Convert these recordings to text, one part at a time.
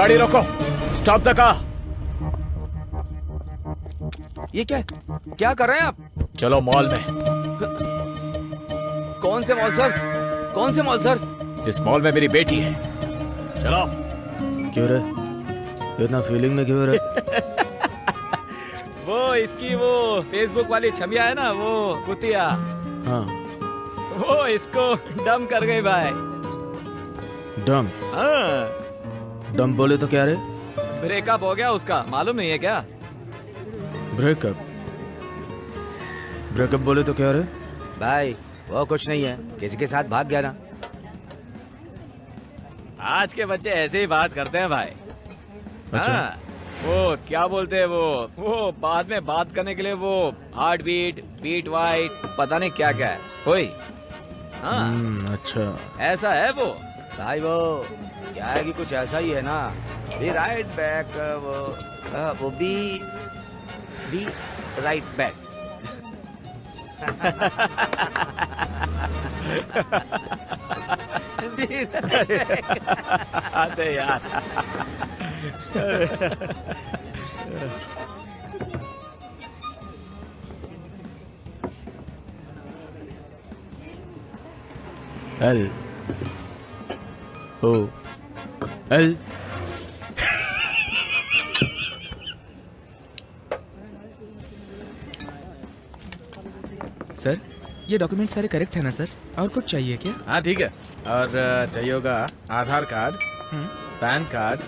गाड़ी रोको, stop the car. ये क्या कर रहे हैं आप? चलो मॉल में। कौन से मॉल सर? कौन से मॉल सर? जिस मॉल में मेरी बेटी है। चलो। क्यों रे, इतना फीलिंग में क्यों रे? वो इसकी वो फेसबुक वाली छमिया है ना, वो कुतिया, हाँ, वो इसको डम कर गई भाई। डम? हाँ, डम बोले तो क्या रे? ब्रेकअप हो गया उसका, मालूम नहीं है क्या? ब्रेकअप? ब्रेकअप बोले तो क्या रे? भाई वो कुछ नहीं है, किसी के साथ भाग गया ना। आज के बच्चे ऐसे ही बात करते हैं भाई। अच्छा। हाँ, वो क्या बोलते हैं वो बाद में बात करने के लिए वो हार्ट बीट, बीट वाइट, पता नहीं क्या क्या है कोई। हाँ, अच्छा। ऐसा है वो। भाई वो क्या है कि कुछ ऐसा ही है ना। बी राइट बैक, वो बी राइट बैक। अरे यार। L O L. सर, ये डॉक्यूमेंट सारे करेक्ट है ना सर? और कुछ चाहिए क्या? हाँ ठीक है। और चाहिए होगा आधार कार्ड, पैन कार्ड।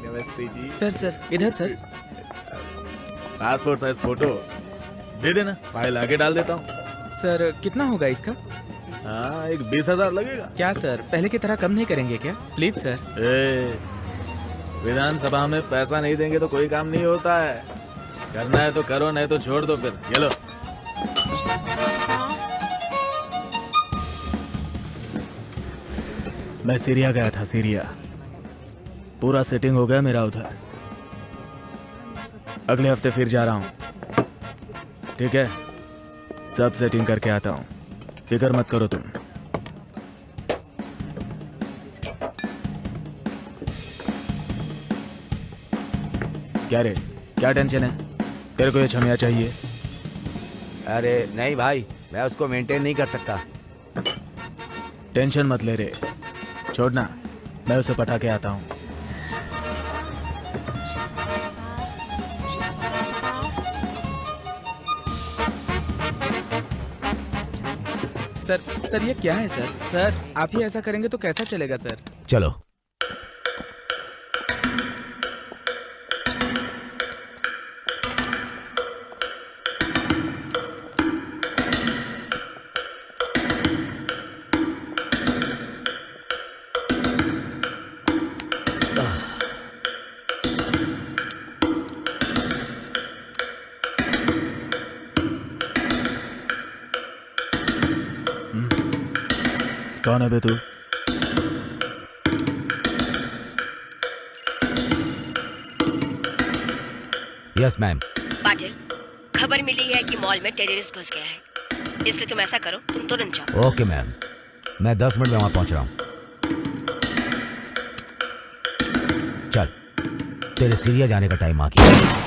नमस्ते जी। सर इधर सर। पासपोर्ट साइज फोटो दे देना, फाइल आगे डाल देता हूँ। सर कितना होगा इसका? हाँ, एक 20,000 लगेगा। क्या सर, पहले की तरह कम नहीं करेंगे क्या? Please sir. विधानसभा में पैसा नहीं देंगे तो कोई काम नहीं होता है। करना है तो करो, नहीं तो छोड़ दो। फिर ये लो। मैं सीरिया गया था, सीरिया। पूरा सेटिंग हो गया मेरा उधर। अगले हफ्ते फिर जा रहा हूँ, ठीक है? सब सेटिंग करके आता हूँ, फिक्र मत करो तुम। क्या रे, क्या टेंशन है? तेरे को ये छमिया चाहिए? अरे नहीं भाई, मैं उसको मेंटेन नहीं कर सकता। टेंशन मत ले रे, छोड़ना, मैं उसे पटा के आता हूँ। सर ये क्या है सर? सर आप ही ऐसा करेंगे तो कैसा चलेगा सर? चलो। कौन है बे तू? Yes ma'am. पाटिल, खबर मिली है कि मॉल में टेररिस्ट घुस गया है, इसलिए तुम ऐसा करो, तुम तुरंत जाओ। ओके मैम, मैं 10 मिनट में वहां पहुंच रहा हूँ। चल, तेरे सीरिया जाने का टाइम आ गया।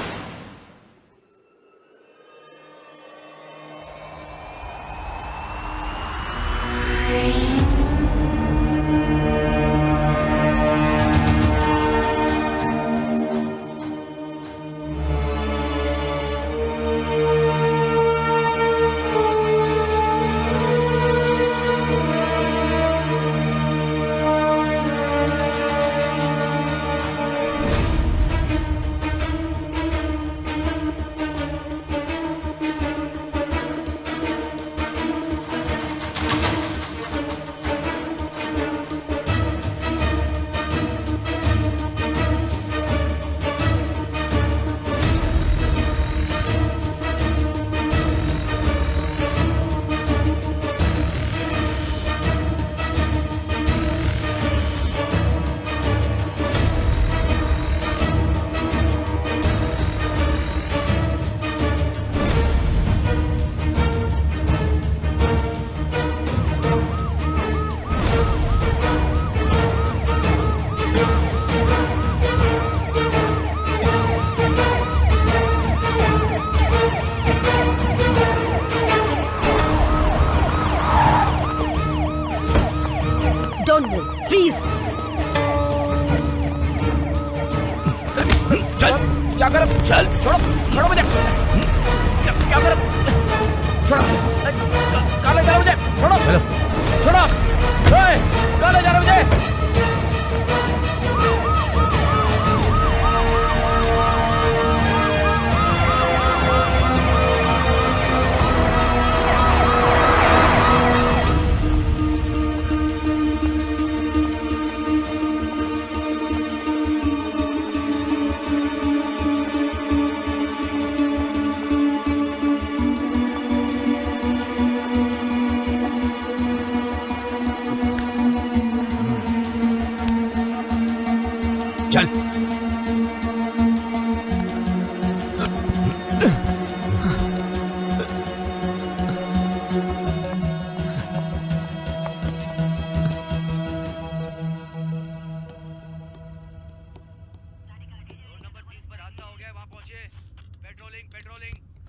कर? चल छोड़ो छोड़ो मुझे। क्या कर? छोड़ो। कहाँ ले जा रहा मुझे? छोड़ो चलो छोड़ो। कहाँ ले जा रहा मुझे? चल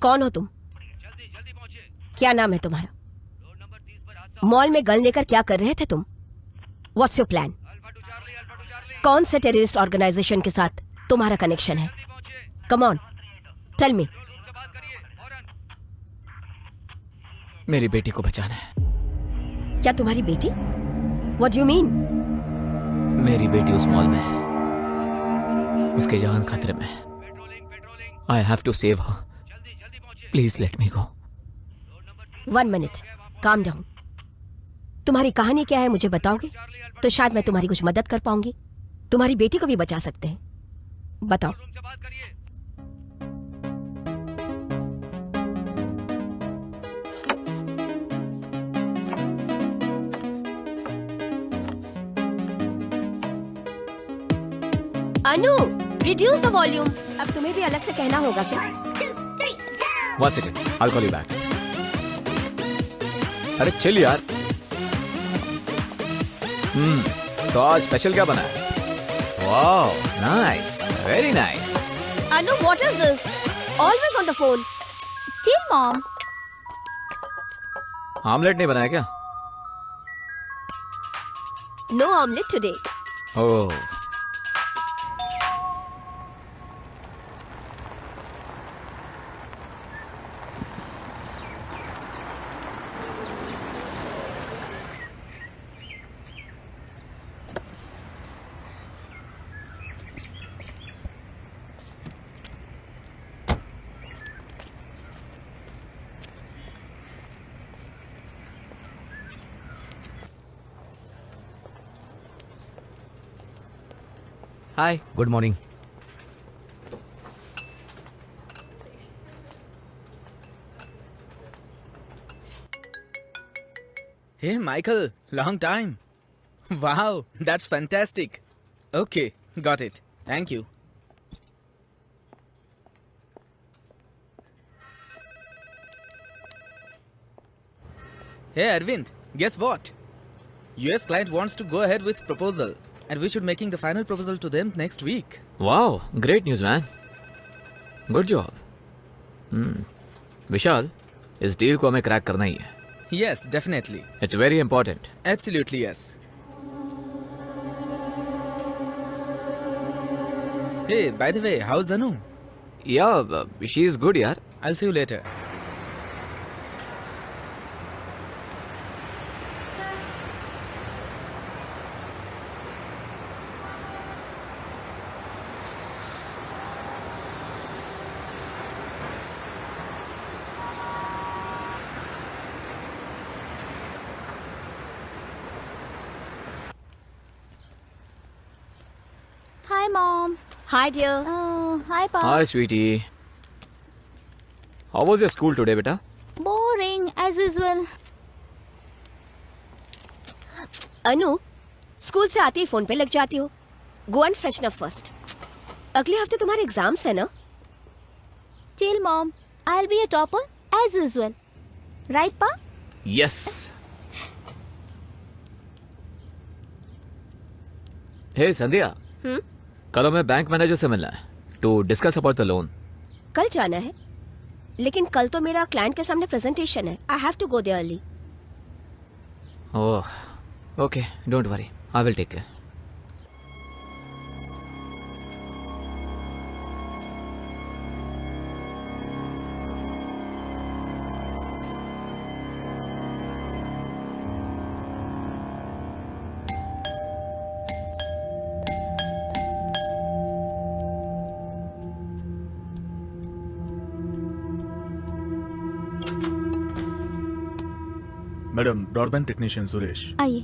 कौन हो तुम? क्या नाम है तुम्हारा? मॉल में गन लेकर क्या कर रहे थे तुम? What's your plan? कौन से टेररिस्ट ऑर्गेनाइजेशन के साथ तुम्हारा कनेक्शन है? Come on tell me. मेरी बेटी को बचाना है। क्या तुम्हारी बेटी? What you mean? मेरी बेटी उस मॉल में है, उसकी जान खतरे में है। I have to save her. Please let me go. 1 minute, calm down. तुम्हारी कहानी क्या है मुझे बताओगे तो शायद मैं तुम्हारी कुछ मदद कर पाऊंगी। तुम्हारी बेटी को भी बचा सकते हैं, बताओ। अनु, रिड्यूस द वॉल्यूम। अब तुम्हें भी अलग से कहना होगा क्या? 1 second, I'll call you back. अरे चिल यार। तो आज स्पेशल क्या बना है? Wow, nice, very nice. Anu, what is this? Always on the phone. Chill, Mom. Omelette नहीं बनाया क्या? No omelette today. Oh, hi, good morning. Hey, Michael, long time. Wow, that's fantastic. Okay, got it. Thank you. Hey, Arvind, guess what? US client wants to go ahead with proposal, and we should making the final proposal to them next week. Wow, great news man, good job. Vishal, इस deal को हमें crack करना ही है। Yes, definitely. It's very important. Absolutely, yes. Hey, by the way, how's Anu? या she is good यार। I'll see you later. Hi, Mom. Hi dear. Hi, Pop. Hi sweetie, how was your school today बेटा? Boring as usual. Anu, school से आते ही phone पे लग जाती हो। Go and freshen up first. अगले हफ्ते तुम्हारे एग्जाम्स है ना? Chill, Mom. I'll be a topper as usual. Right, Pa? Yes. Hey Sandhya, कल हमें बैंक मैनेजर से मिलना है to discuss about the loan. कल जाना है, लेकिन कल तो मेरा क्लाइंट के सामने प्रेजेंटेशन है। I have to go there early. Oh, okay, don't worry, I will take care. Madam broadband technician Suresh. आइए।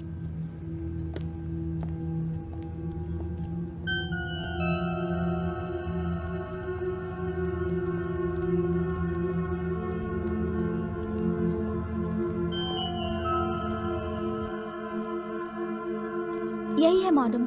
यही है मॉडम।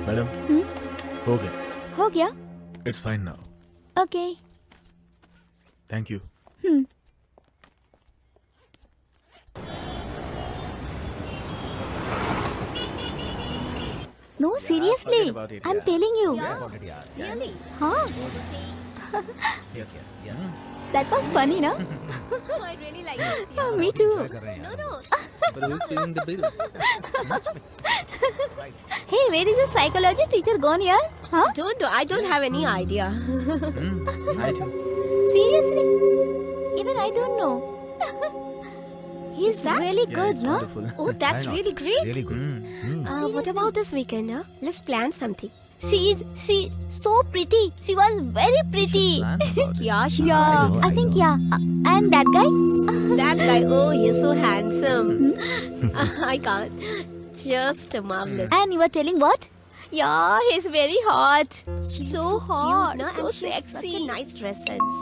मैडम हो गया। हो गया? It's fine now. Okay. Thank you. No, seriously. I'm telling you. Really? Huh? That was funny, no? I really like it. Oh, me too. No. But who's paying the bill? Hey, where is the psychology teacher gone here? Huh? I don't have any idea. I do. Seriously? Even I don't know. He's really good, no? Oh, that's really great. Really good. What about this weekend, huh? Let's plan something. She's so pretty. She was very pretty. Plan about it. Yeah, she's Yeah, I think yeah. And that guy? that guy. Oh, he's so handsome. I can't. Just marvelous. And you were telling what? Yeah, he's very hot. She looks So hot, cute, no? so And she has sexy. such a nice dress sense.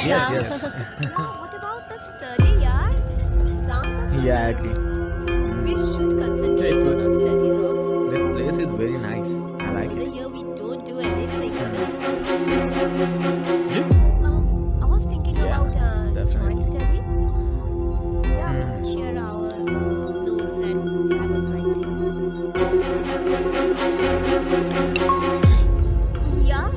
Yes. What about the study, yaar? Sounds are so Yeah, I good. agree. We should concentrate It's on good. our studies also. This place is very nice. I like Over it. here we don't do anything. You? I was thinking Yeah, about definitely. joint study. Yeah, we could share our notes and have a great thing. Yeah.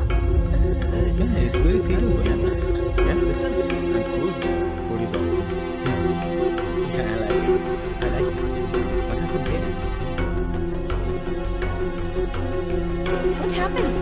Yeah, it's very serious. Yeah, listen. And food. Food is awesome. Yeah, I like it. I like it. What happened there? What happened?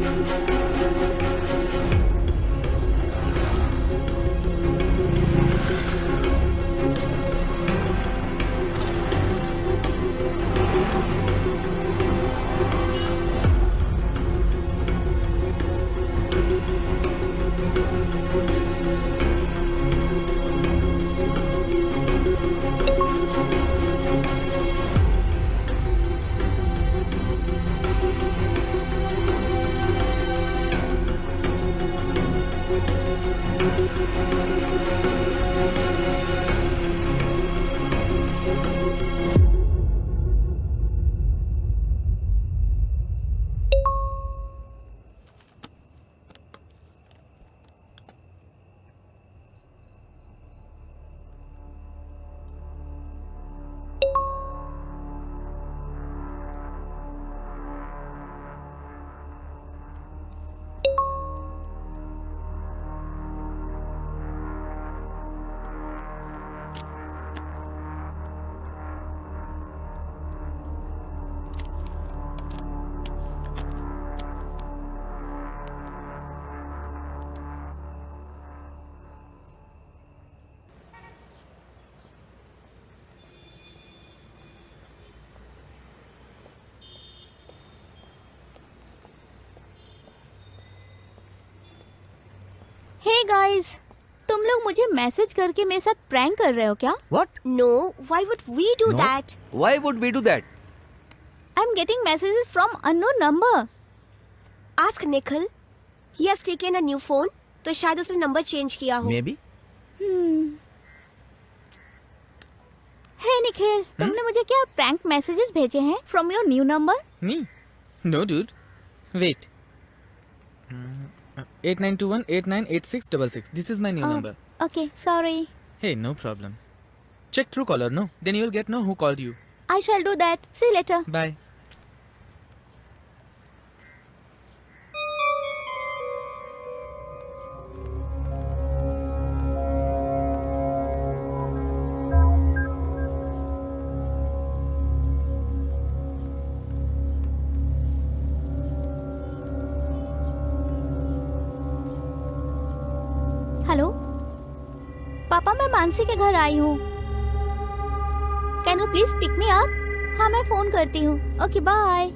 Hey guys, तुम लोग मुझे message करके मेरे साथ prank कर रहे हो क्या? What? No, why would we do No. that? Why would we do that? I'm getting messages from unknown number. Ask Nikhil, he has taken a new phone, तो शायद उसने नंबर चेंज किया हो। May be. Hey निखिल, तुमने मुझे क्या prank messages भेजे हैं from your new number? Me? No, dude. Wait. 8921898666. This is my new number. Okay, sorry. Hey, no problem. Check Truecaller, no? Then you will get know who called you. I shall do that. See you later. Bye. Hello पापा, मैं मानसी के घर आई हूँ। Can you please pick me up? हाँ, मैं phone करती हूँ। Okay, bye.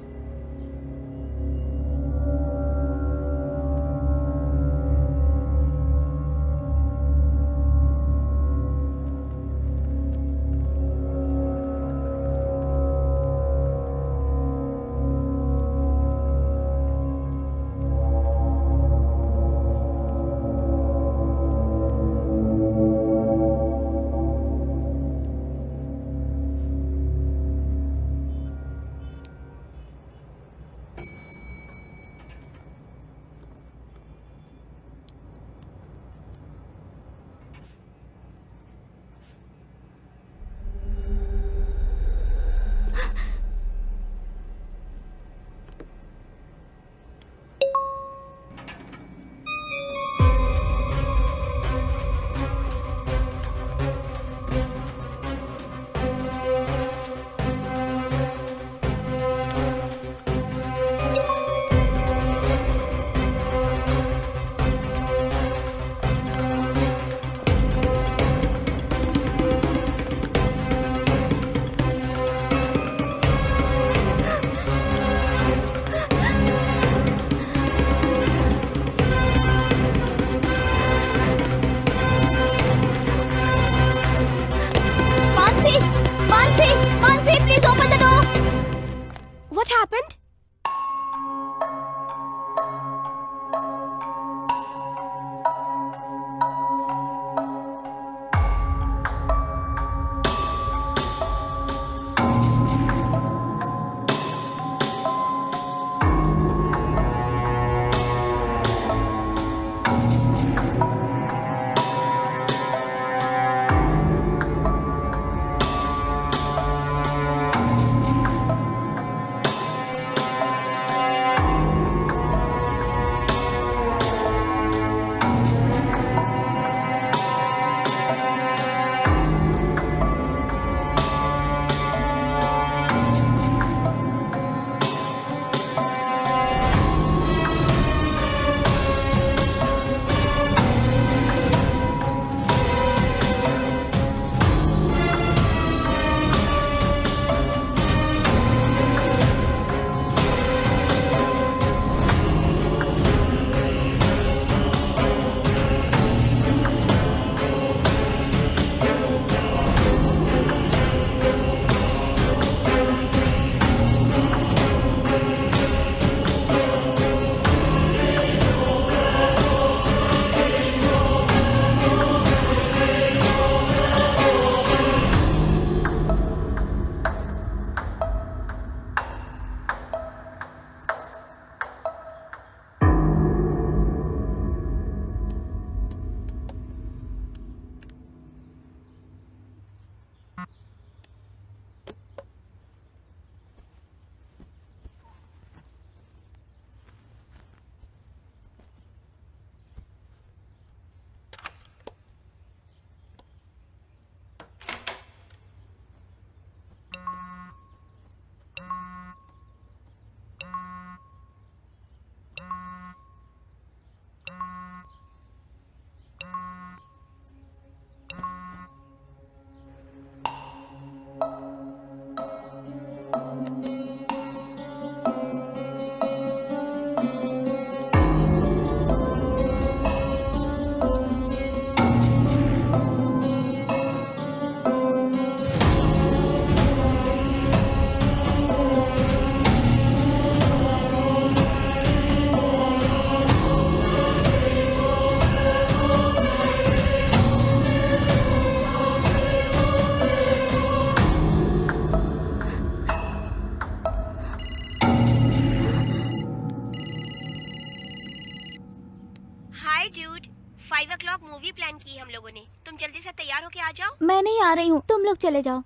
Dude 5 o'clock movie plan की है हम लोगों ने. तुम जल्दी से तैयार होके आ जाओ. मैं नहीं आ रही हूँ, तुम लोग चले जाओ.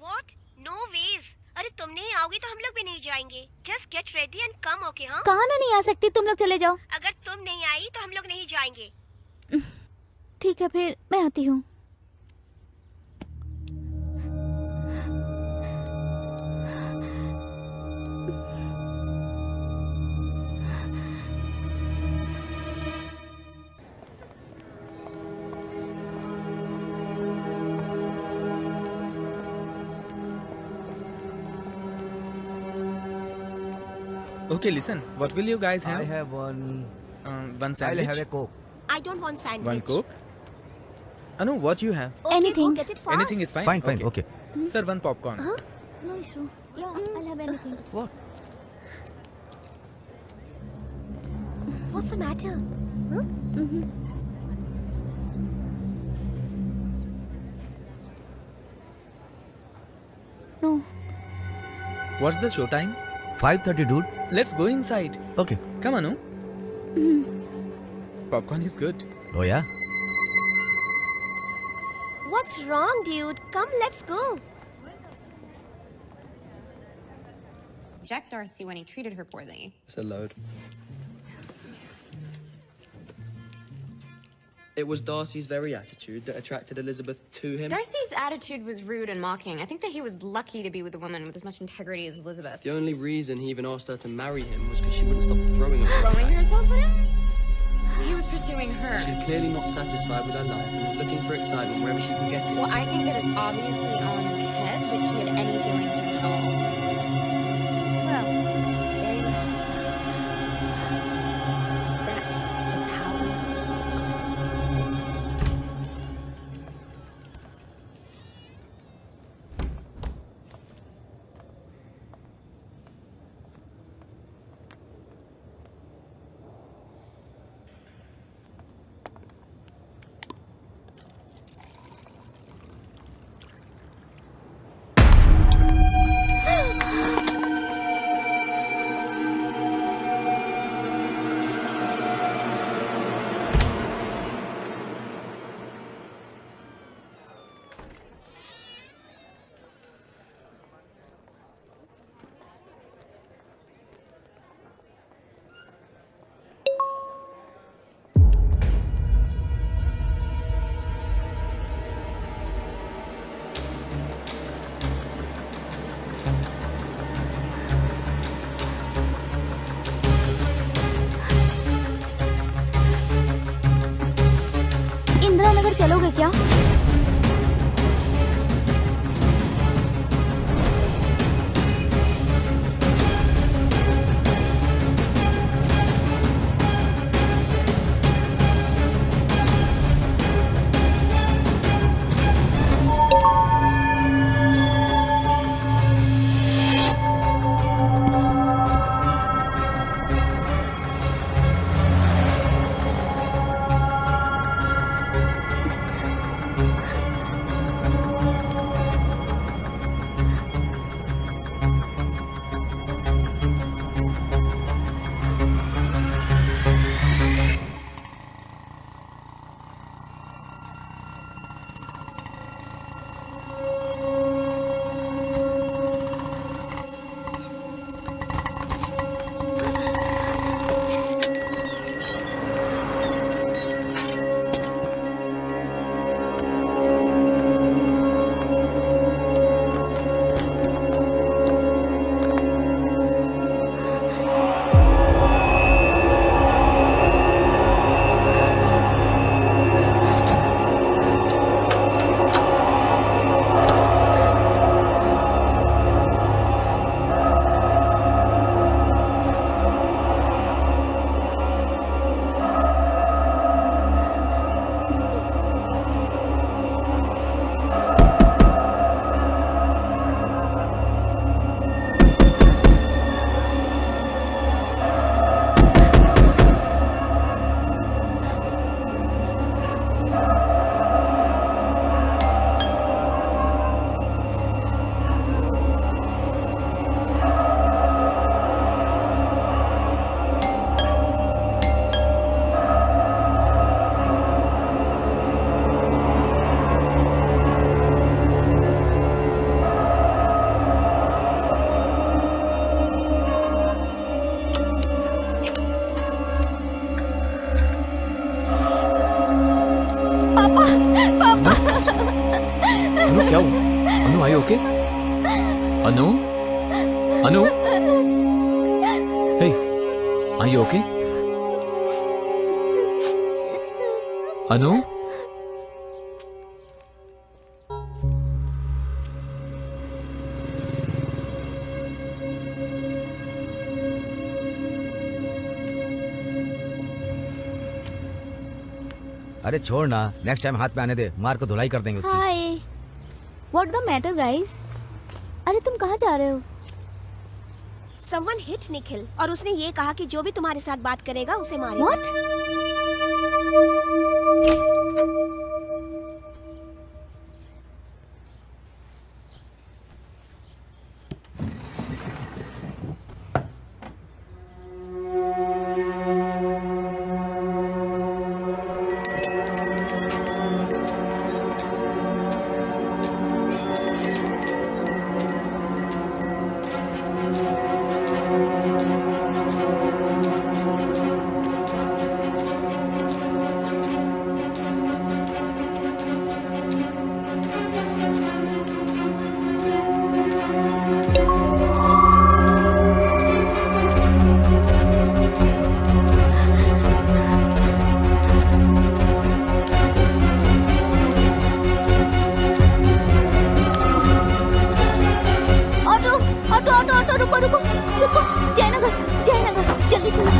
What? No ways. अरे तुम नहीं आओगी तो हम लोग भी नहीं जाएंगे. Just get ready and come, okay? हाँ? कहाँ ना नहीं आ सकती, तुम लोग चले जाओ. अगर तुम नहीं आई तो हम लोग नहीं जाएंगे. ठीक है, फिर मैं आती हूँ. Okay, listen. What will you guys I have? have one. One I'll sandwich. have a Coke. I don't want sandwich. One Coke. Anu, what you have? Okay, Anything. go get it fast. Anything is fine. Fine, fine. Okay. Sir, one popcorn. No issue. Yeah, I'll have anything. What? What's the matter? No. What's the show time? 5:30, dude. Let's go inside. Okay. Come on, Anu. Popcorn is good. Oh yeah. What's wrong, dude? Come, let's go. Reject Darcy when he treated her poorly. It's a load. It was Darcy's very attitude that attracted Elizabeth to him. Darcy's attitude was rude and mocking. I think that he was lucky to be with a woman with as much integrity as Elizabeth. The only reason he even asked her to marry him was because she wouldn't stop throwing herself. Throwing herself at him? He was pursuing her. She's clearly not satisfied with her life and is looking for excitement wherever she can get it. Well, I think that it's obviously Ellen's head that she had any feelings for him at all. Well, there you go. That's the power. Indira Nagar चलोगे क्या? पापा पापा अनु क्या हुआ? अनु आई okay? अनु अनु हे आई okay? अनु अरे छोड़ ना, next time हाथ पे आने दे, मार को धुलाई कर देंगे उसकी। Hi what the matter guys? अरे तुम कहाँ जा रहे हो? Someone hit निखिल और उसने ये कहा कि जो भी तुम्हारे साथ बात करेगा उसे मारेगा। What? ऑटो रुको रुको रुको, जयनगर जयनगर जल्दी चलो।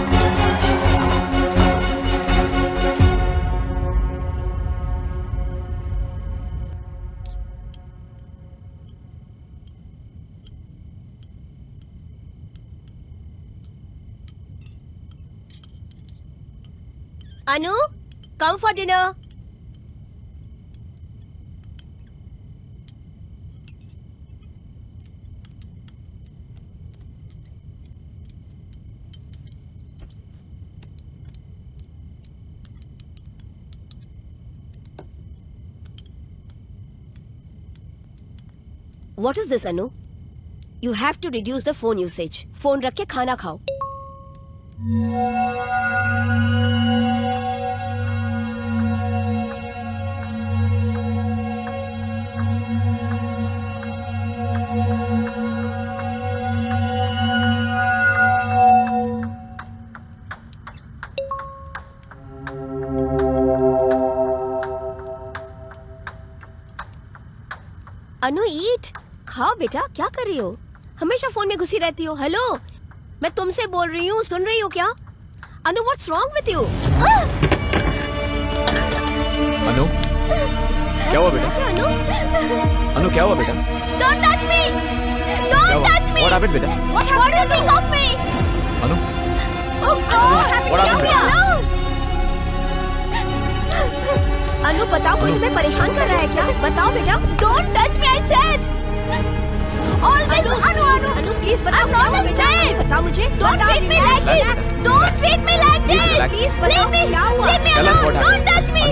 अनु, come for dinner. What is this, Anu? You have to reduce the phone usage. Phone रख के खाना खाओ. अनु ईट, खाओ बेटा, क्या कर रही हो? हमेशा फोन में घुसी रहती हो. हेलो, मैं तुमसे बोल रही हूँ, सुन रही हो क्या? अनु, व्हाट्स रॉन्ग विथ यू? अनु क्या हुआ बेटा? अनु, अनु क्या हुआ बेटा? Don't touch me! क्या Don't हुआ? touch me! What happened बेटा? What do you think of me? Anu Oh God! What happened क्या हुआ? अनु बताओ, कोई तुम्हें परेशान कर रहा है क्या? बताओ बेटा. Don't touch me, I said! Always, Anu, please बताओ. I'm not a slave. बताओ मुझे. Don't treat me like this! Don't treat me like Please this! relax. Please बताओ, क्या हुआ? Leave me Tell us what alone! Don't happened. touch me!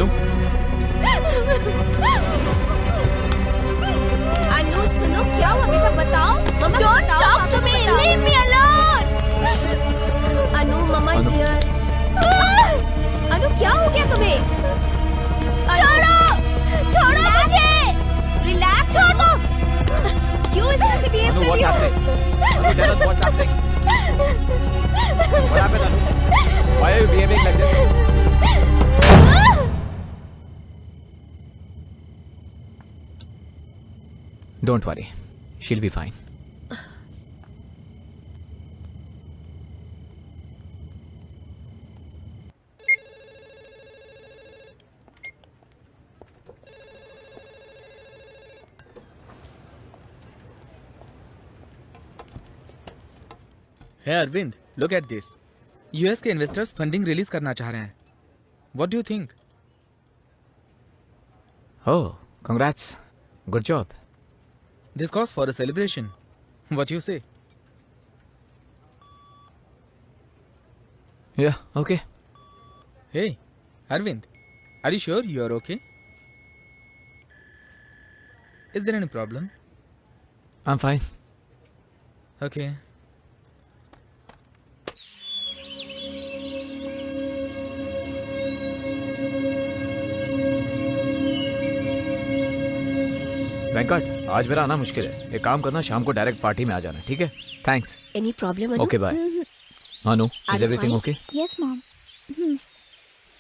अनु सुनो, क्या हुआ बेटा? बताओ. मम्मा Don't बताओ, talk पापा to को me! बताओ. Leave me alone! Anu, mamma is Anu. Here. Anu, क्या हो गया तुम्हें? छोड़ो! छोड़ो मुझे! रिलैक्स. छोड़ो. क्यों इस तरह से बिहेव अनु कर what's रही हो? happening? Anu, tell us what's happening. What happened, Anu? Why are you behaving like this? Don't worry, she'll be fine. Hey Arvind, look at this. US के इन्वेस्टर्स फंडिंग रिलीज करना चाह रहे हैं. What do you think? Oh, congrats. Good job. This calls for a celebration. What you say? Yeah, okay. Hey, Arvind, are you sure you are okay? Is there any problem? I'm fine. Okay. Venkat आज मेरा आना मुश्किल है, एक काम करना शाम को डायरेक्ट पार्टी में आ जाना, ठीक है? Thanks. Any problem, Anu? Okay bye. Anu, Are is you everything fine? Okay? Yes, mom.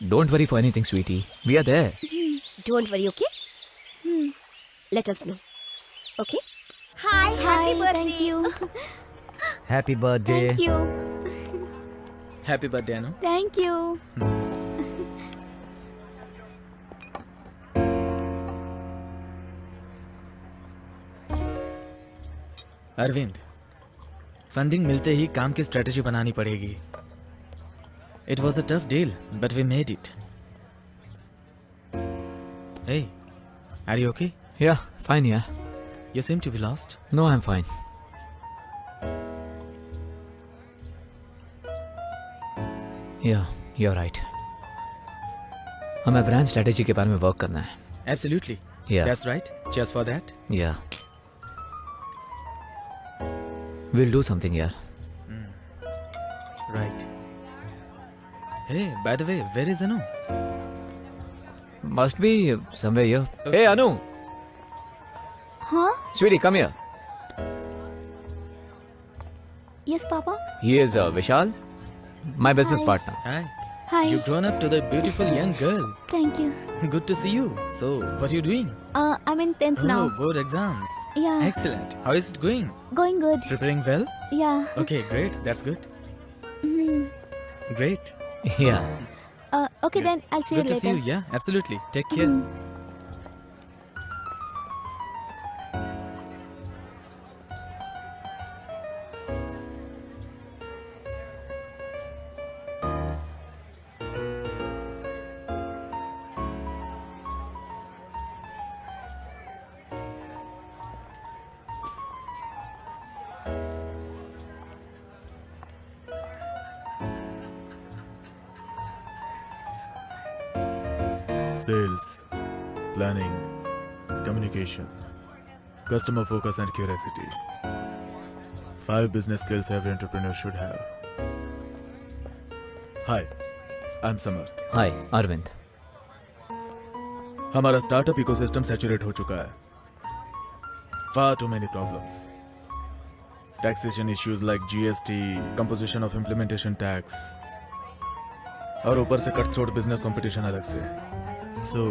Don't worry for anything sweetie, we are there. Don't worry, okay? Let us know. Okay? Hi, thank you. Happy birthday. Thank you. Happy birthday, Anu. Thank you. Arvind, funding मिलते ही काम की strategy बनानी पड़ेगी. It was a tough deal, but we made it. Hey, are you okay? Yeah fine यार. You seem to be lost. No I am fine. Yeah you are right. हमें brand strategy के बारे में work करना है. Absolutely. Yeah. That's right. Cheers for that. Yeah will do something यार. Right. Hey, by the way, where is Anu? Must be somewhere here. Hey Anu, Huh? Sweetie come here. Yes, Papa. He is Vishal, my business Hi. Partner. Hi. Hi. You grown up to the beautiful young girl. Thank you. Good to see you. So, what are you doing? I'm in 10th now. Oh, board exams. Yeah. Excellent. How is it going? Going good. Preparing well? Yeah. Okay, great. That's good. Great. या Okay, then I'll see you Good to later. see you. Yeah, absolutely. Take care. Sales, planning, communication, customer focus and curiosity. 5 business skills every entrepreneur should have. Hi, I'm Samarth. हाय अरविंद. हमारा startup ecosystem saturate हो चुका है. Far too many problems. Taxation issues like GST, composition of implementation tax, और ऊपर से cut throat business competition अलग से. So,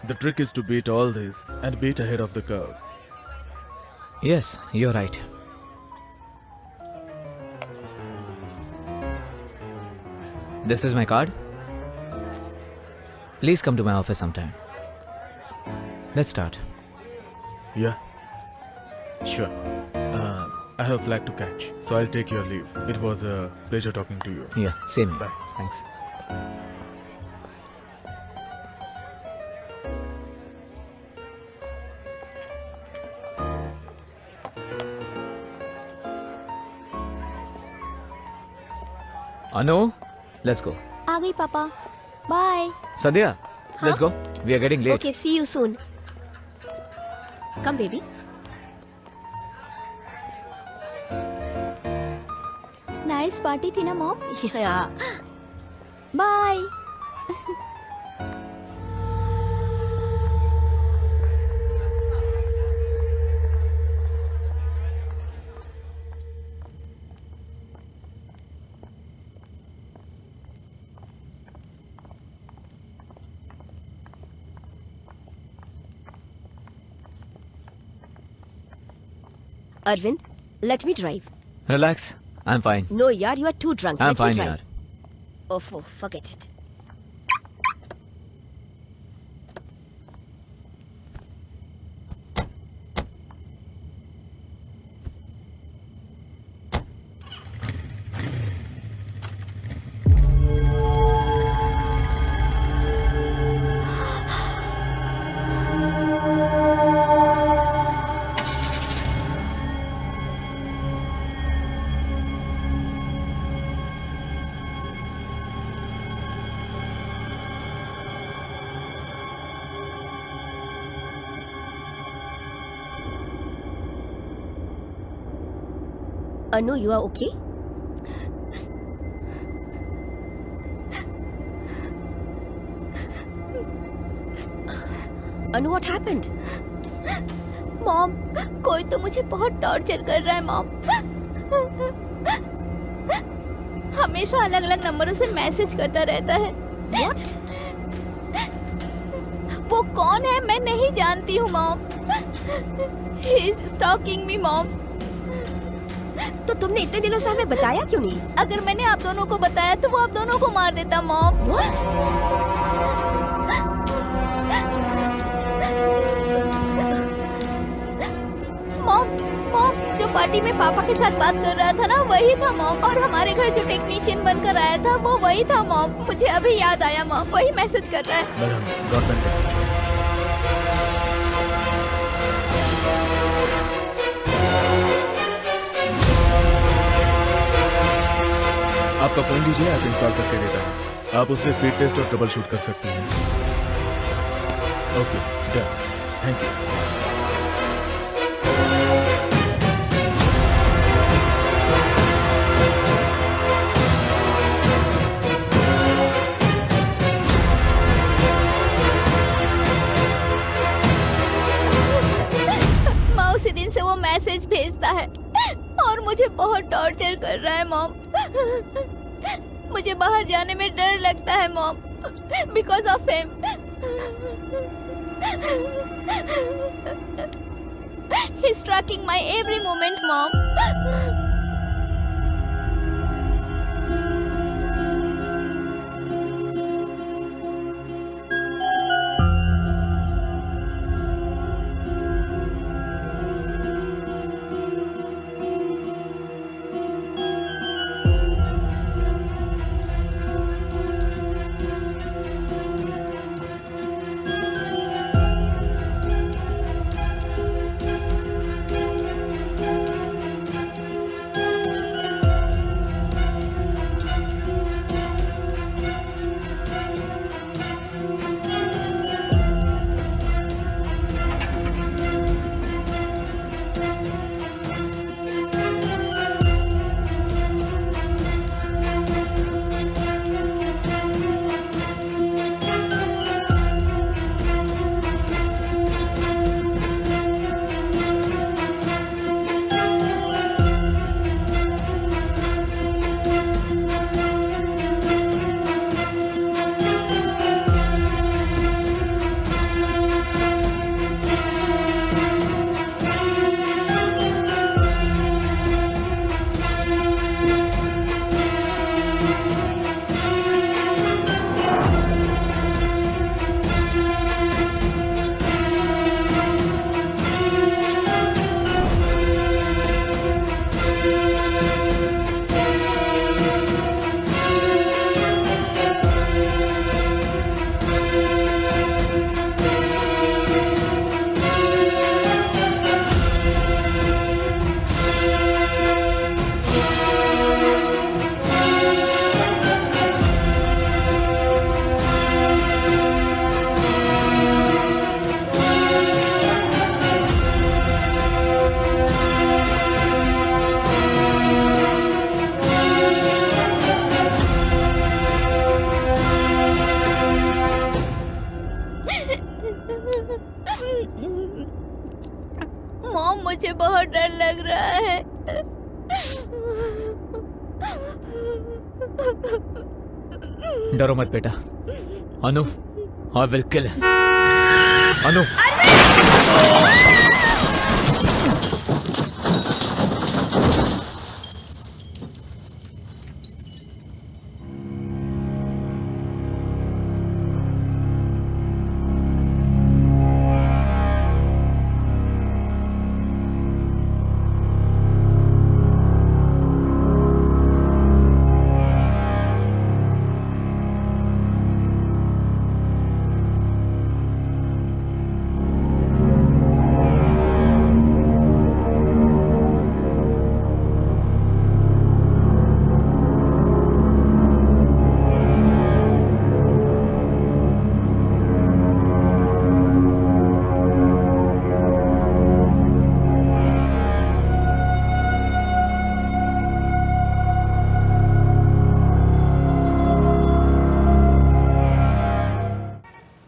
the trick is to beat all this and beat ahead of the curve. Yes you are right. This is my card. Please come to my office sometime. Let's start. Yeah, sure. I have a flight to catch, so I'll take your leave. It was a pleasure talking to you. Yeah same. Bye. Thanks. Anu, let's go. आ गई पापा. Bye. Sadia, let's go. We are getting late. Okay, see you soon. Come, baby. Nice party थी ना mom. Yeah. Bye. Arvind, let me drive. Relax, I am fine. No, yaar, you are too drunk. I am Let me fine drive. यार. Oh, forget it. Anu, you are okay? Anu, what happened? Mom, कोई तो मुझे बहुत torture कर रहा है mom. हमेशा अलग अलग नंबरों से मैसेज करता रहता है। What? वो कौन है मैं नहीं जानती हूँ mom. He is stalking me mom. तो तुमने इतने दिनों से हमें बताया क्यों नहीं? अगर मैंने आप दोनों को बताया तो वो आप दोनों को मार देता मॉम। What? मॉम, मॉम, जो पार्टी में पापा के साथ बात कर रहा था ना वही था मॉम, और हमारे घर जो टेक्नीशियन बनकर आया था वो वही था मॉम। मुझे अभी याद आया मॉम, वही मैसेज कर रहा है। Madam, government technician. आपका फोन लीजिए, आप इंस्टॉल करके देता हूँ। आप उससे स्पीड टेस्ट और ट्रबल शूट कर सकते हैं। Okay, done, thank you. माँ उसी दिन से वो मैसेज भेजता है और मुझे बहुत टॉर्चर कर रहा है मॉम। मुझे बाहर जाने में डर लगता है mom, because of him. He is tracking my every moment mom. Mom, मुझे बहुत डर लग रहा है। डरो मत बेटा। Anu, I will kill him. Anu,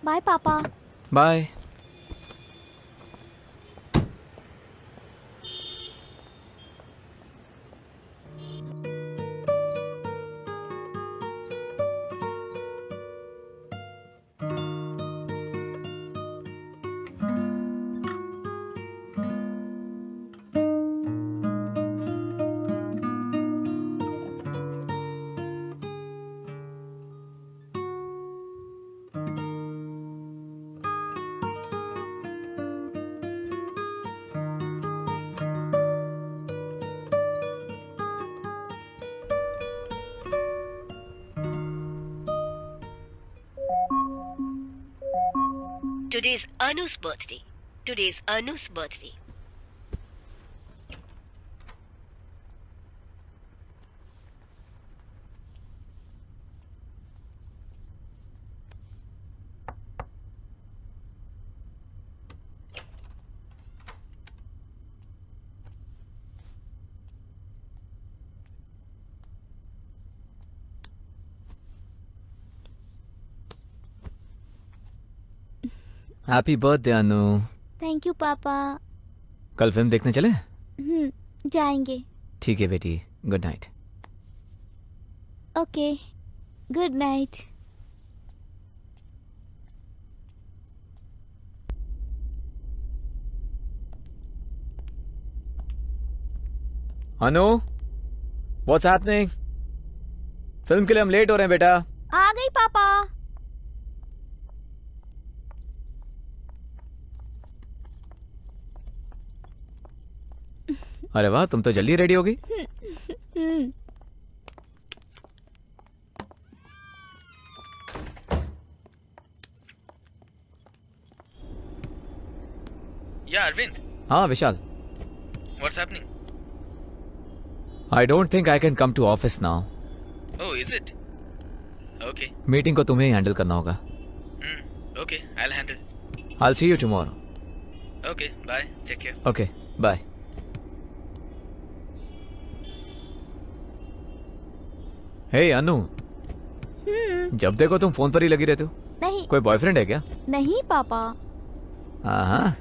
bye पापा। Bye. Today is Anu's birthday. Today is Anu's birthday. Happy birthday Anu. Thank you पापा। कल फिल्म देखने चले? जाएंगे। ठीक है बेटी, good night. Okay, good night. Anu, what's happening? Film के लिए हम लेट हो रहे हैं बेटा। आ गई पापा। अरे वाह, तुम तो जल्दी रेडी होगी। या अरविंद, हाँ Vishal, what's happening? I don't think I can come to office now. Oh, is it? Okay. Meeting को तुम्हें ही हैंडल करना होगा। Okay, I will handle. I will see you tomorrow. Okay, bye, take care. Okay, bye. Hey Anu, जब देखो तुम phone पर ही लगी रहते हो। नहीं। कोई बॉयफ्रेंड है क्या? नहीं पापा। हाँ।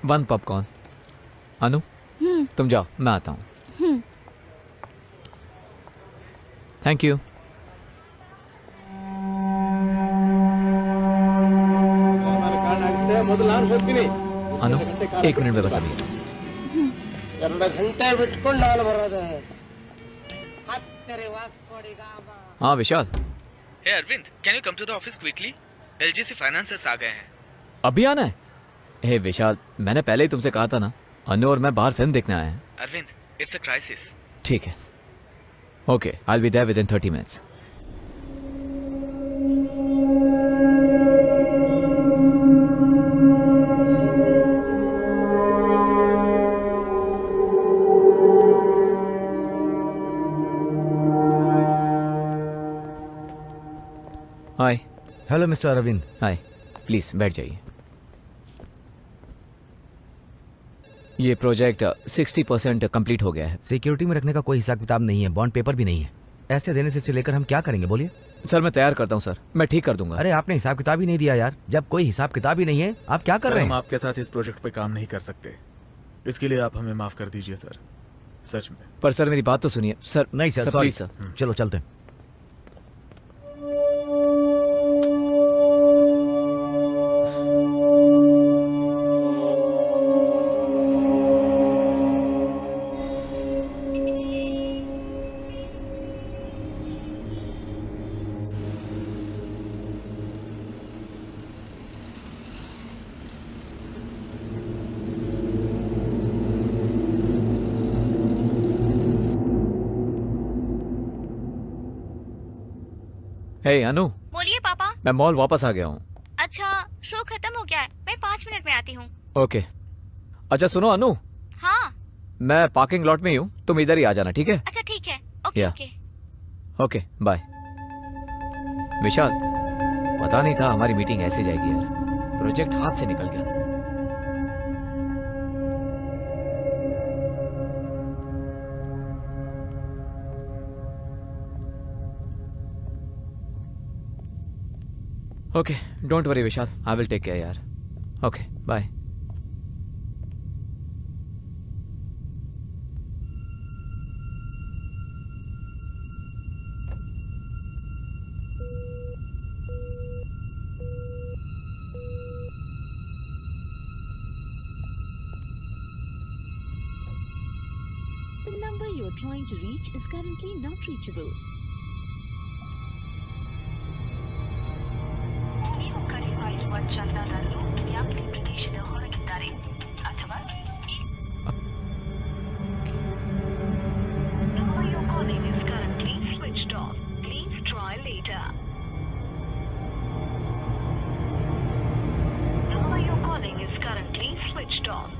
One popcorn. अनु, तुम जाओ, मैं आता हूँ। Thank you. अनु, एक मिनट में बस अभी। हाँ Vishal. Hey Arvind, can you come to the office quickly? LGC financers आ गए हैं। अभी आना है? हे विशाल, मैंने पहले ही तुमसे कहा था ना, अनु और मैं बाहर फिल्म देखने आए हैं। Arvind, it's a crisis. ठीक है, okay, I will be there within 30 minutes. Hi. Hello mister Arvind. Hi, please बैठ जाइए। ये प्रोजेक्ट 60% कंप्लीट हो गया है। सिक्योरिटी में रखने का कोई हिसाब किताब नहीं है, बॉन्ड पेपर भी नहीं है। ऐसे देने से लेकर हम क्या करेंगे, बोलिए। सर मैं तैयार करता हूँ सर, मैं ठीक कर दूंगा। अरे आपने हिसाब किताब ही नहीं दिया यार। जब कोई हिसाब किताब ही नहीं है, आप क्या कर रहे हैं? हम आपके साथ इस प्रोजेक्ट पे काम नहीं कर सकते, इसके लिए आप हमें माफ कर दीजिए सर, सच में। पर सर मेरी बात तो सुनिए सर। नहीं सर, सर प्लीज सर। चलो चलते हैं। हे अनु, बोलिए पापा। मैं मॉल वापस आ गया हूँ। अच्छा, शो खत्म हो गया है, मैं 5 मिनट में आती हूँ। ओके। अच्छा सुनो अनु, हाँ। मैं पार्किंग लॉट में ही हूँ, तुम इधर ही आ जाना, ठीक है? अच्छा ठीक है। ओके या। ओके। Okay bye. विशाल, पता नहीं था हमारी मीटिंग ऐसे जाएगी यार, प्रोजेक्ट हाथ से निकल गया। Okay, don't worry Vishal, I will take care यार। Okay bye. The number you are trying to reach is currently not reachable. ನೀವು ಕರೆಯುವ ಇರುವ ಚಂದನನ್ನು ವ್ಯಾಪ್ತಿ ಪ್ರದೇಶದ ಹೊರಗಿದ್ದಾರೆ ಅಥವಾ number you're calling is currently switched off. Please try later. Number you're calling is currently switched off.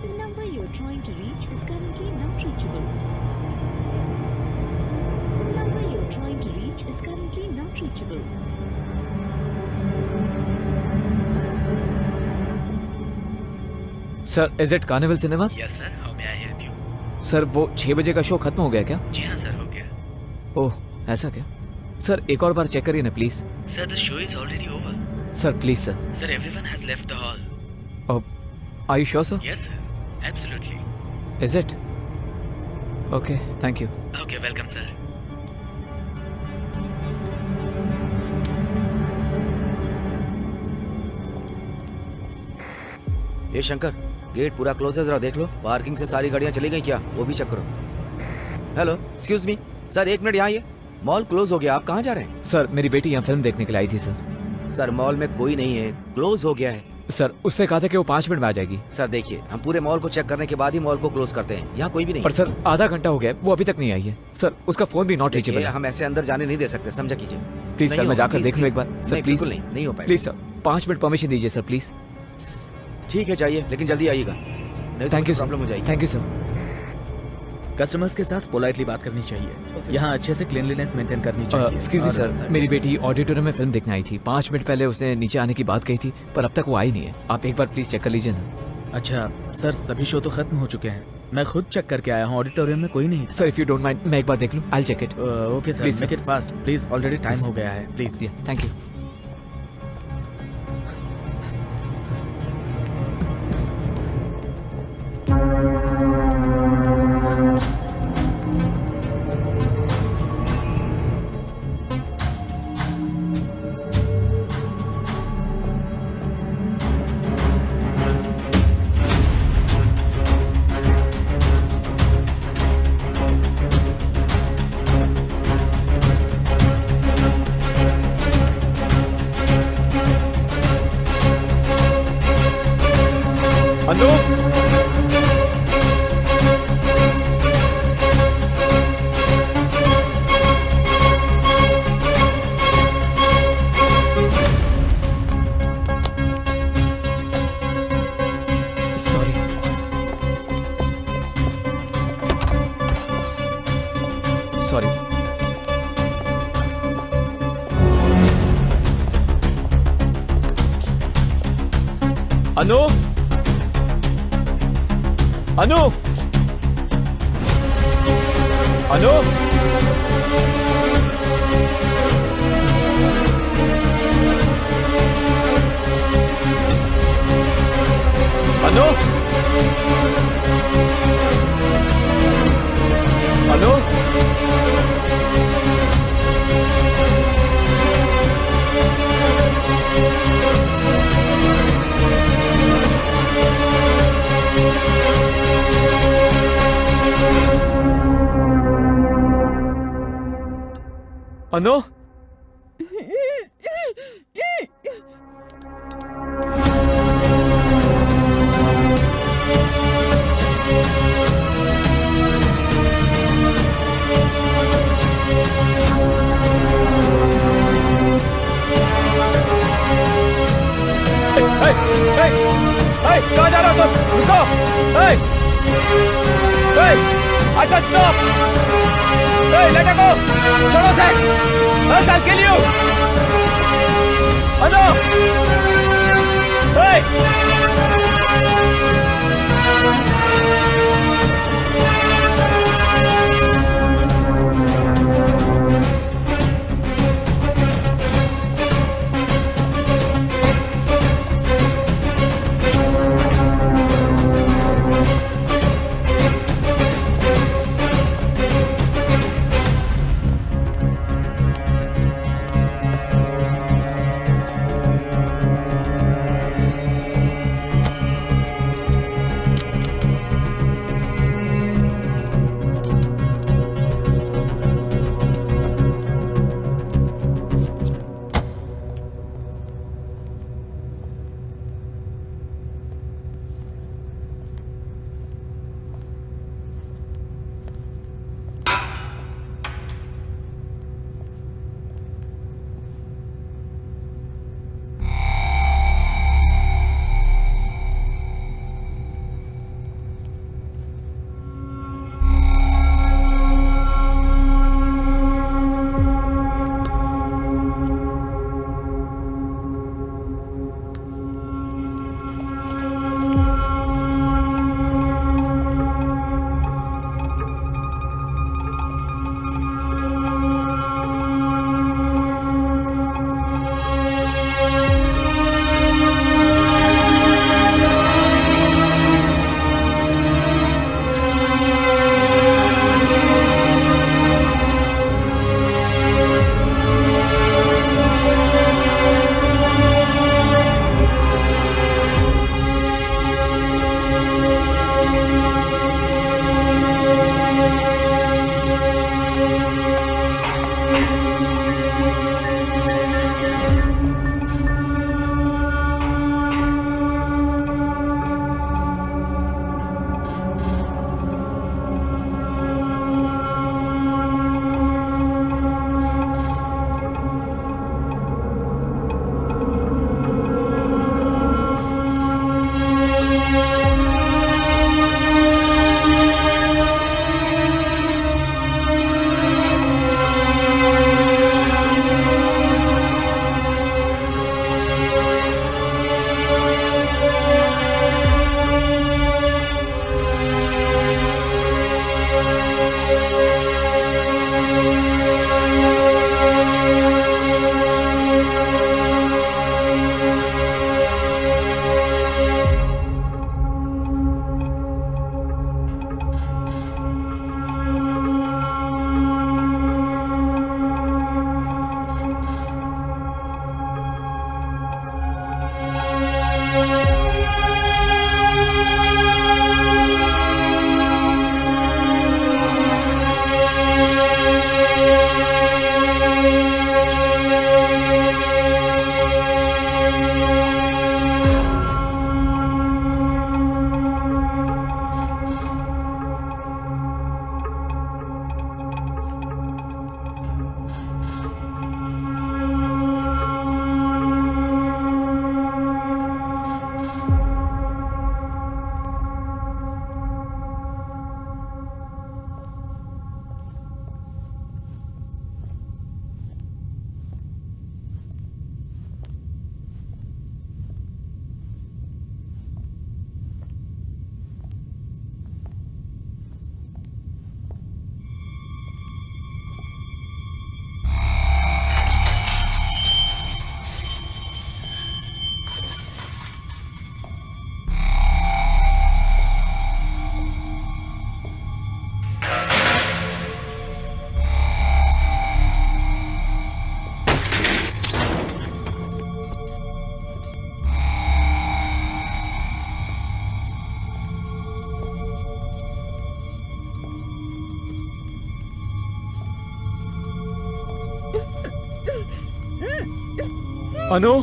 The number you're trying to reach is currently not reachable. The number you're trying to reach is currently not reachable. Sir, is it carnival cinemas? Yes sir, how may I help you? Sir, वो 6 बजे का show खत्म हो गया क्या? जी हाँ sir, हो गया। ओह, ऐसा क्या? सर, एक और बार चेक करिए ना please. Sir, the show is already over. Sir please sir. Sir, everyone has left the hall. Are you sure sir? Yes sir, absolutely. Is it? Okay, thank you. Okay, welcome sir. ये Shankar, gate पूरा close है, जरा देख लो। Parking से सारी गाड़ियां चली गई क्या, वो भी चेक करो। Hello, excuse me sir, 1 minute यहाँ आइए। मॉल क्लोज हो गया, आप कहाँ जा रहे हैं? सर, मेरी बेटी यहाँ फिल्म देखने के लिए आई थी सर। सर, मॉल में कोई नहीं है, क्लोज हो गया है। सर, उसने कहा था कि वो 5 मिनट में आ जाएगी। सर देखिए, हम पूरे मॉल को चेक करने के बाद ही मॉल को क्लोज करते हैं, यहाँ कोई भी नहीं। पर सर, आधा घंटा हो गया, वो अभी तक नहीं आई है। सर, उसका फोन भी नॉट रीचेबल देखिए, है। हम ऐसे अंदर जाने नहीं दे सकते, समझा कीजिए। प्लीज नहीं सर, मैं होगा, जाकर प्लीज, देख लूँ एक प्लीज। बार। सर नहीं, प्लीज, बिल्कुल नहीं हो पाएगा। प्लीज सर, 5 मिनट परमिशन दीजिए सर प्लीज। ठीक है, जाइए, लेकिन जल्दी आइएगा, नहीं तो थैंक यू प्रॉब्लम हो जाएगी। Thank you sir. कस्टमर्स के साथ पोलाइटली बात करनी चाहिए, यहाँ अच्छे से क्लीनलीनेस मेंटेन करनी चाहिए। एक्सक्यूज मी सर, मेरी बेटी ऑडिटोरियम में फिल्म देखने आई थी। 5 मिनट पहले उसने नीचे आने की बात कही थी, पर अब तक वो आई नहीं है। आप एक बार प्लीज चेक कर लीजिए ना। अच्छा सर, सभी शो तो खत्म हो चुके हैं, मैं खुद चेक करके आया हूँ, ऑडिटोरियम में कोई नहीं। Sir, if you don't mind, मैं एक बार देख लूँ। I check it. Okay sir, Please, make sir. It fast please, already time हो गया है, please. Thank you. Anu, sorry. Sorry. Anu, Anu, Anu, Anu, Anu, Anu, कहाँ जा रहे हो तुम? रुको! I said stop! Let her go! छोड़ो उसे! I'll kill you! Anu! Anu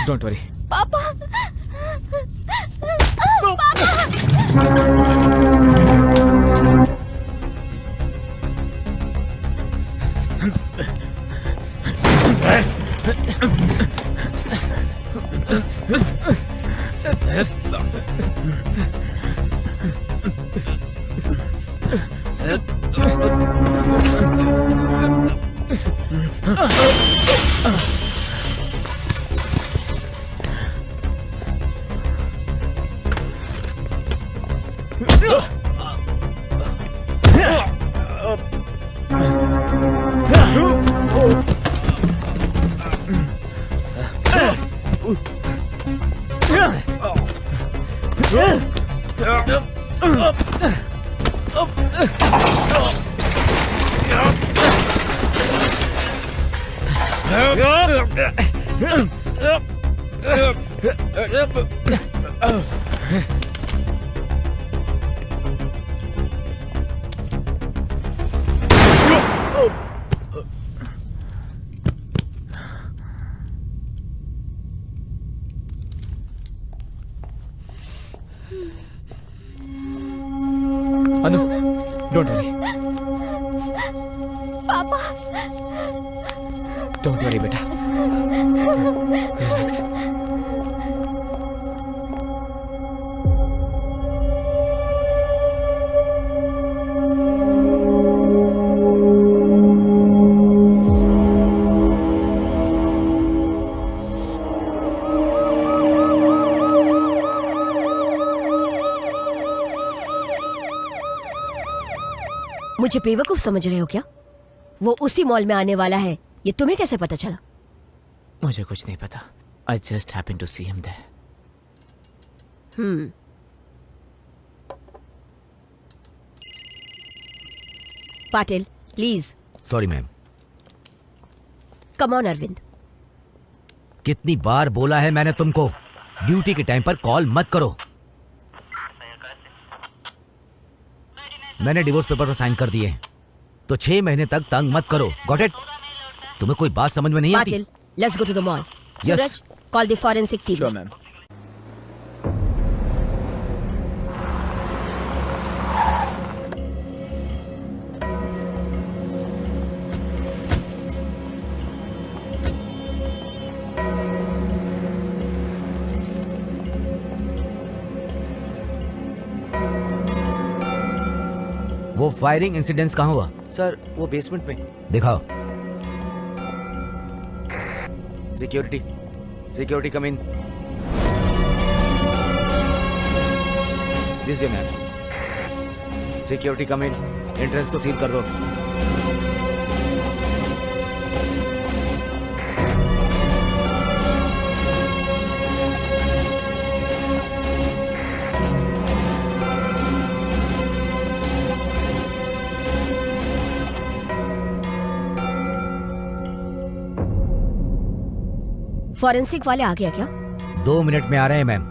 don't worry पापा अनु, डोंट वरी, पापा डोंट वरी बेटा, रिलैक्स। मुझे बेवकूफ समझ रहे हो क्या? वो उसी मॉल में आने वाला है, ये तुम्हें कैसे पता चला? मुझे कुछ नहीं पता। I just happened to see him there. Patil, please sorry ma'am. Come on Arvind. कितनी बार बोला है मैंने तुमको, ड्यूटी के टाइम पर कॉल मत करो। मैंने डिवोर्स पेपर पर साइन कर दिए, तो 6 महीने तक तंग मत करो। Got it? तुम्हें कोई बात समझ में नहीं आती? Patil, let's go to the mall. Yes. Suraj, call the forensic team. Sure ma'am. वो फायरिंग इंसिडेंस कहाँ हुआ? सर वो बेसमेंट में। दिखाओ। Security, security come in. This way ma'am. Security come in, entrance को सील कर दो। फॉरेंसिक वाले आ गया क्या? 2 मिनट में आ रहे हैं ma'am.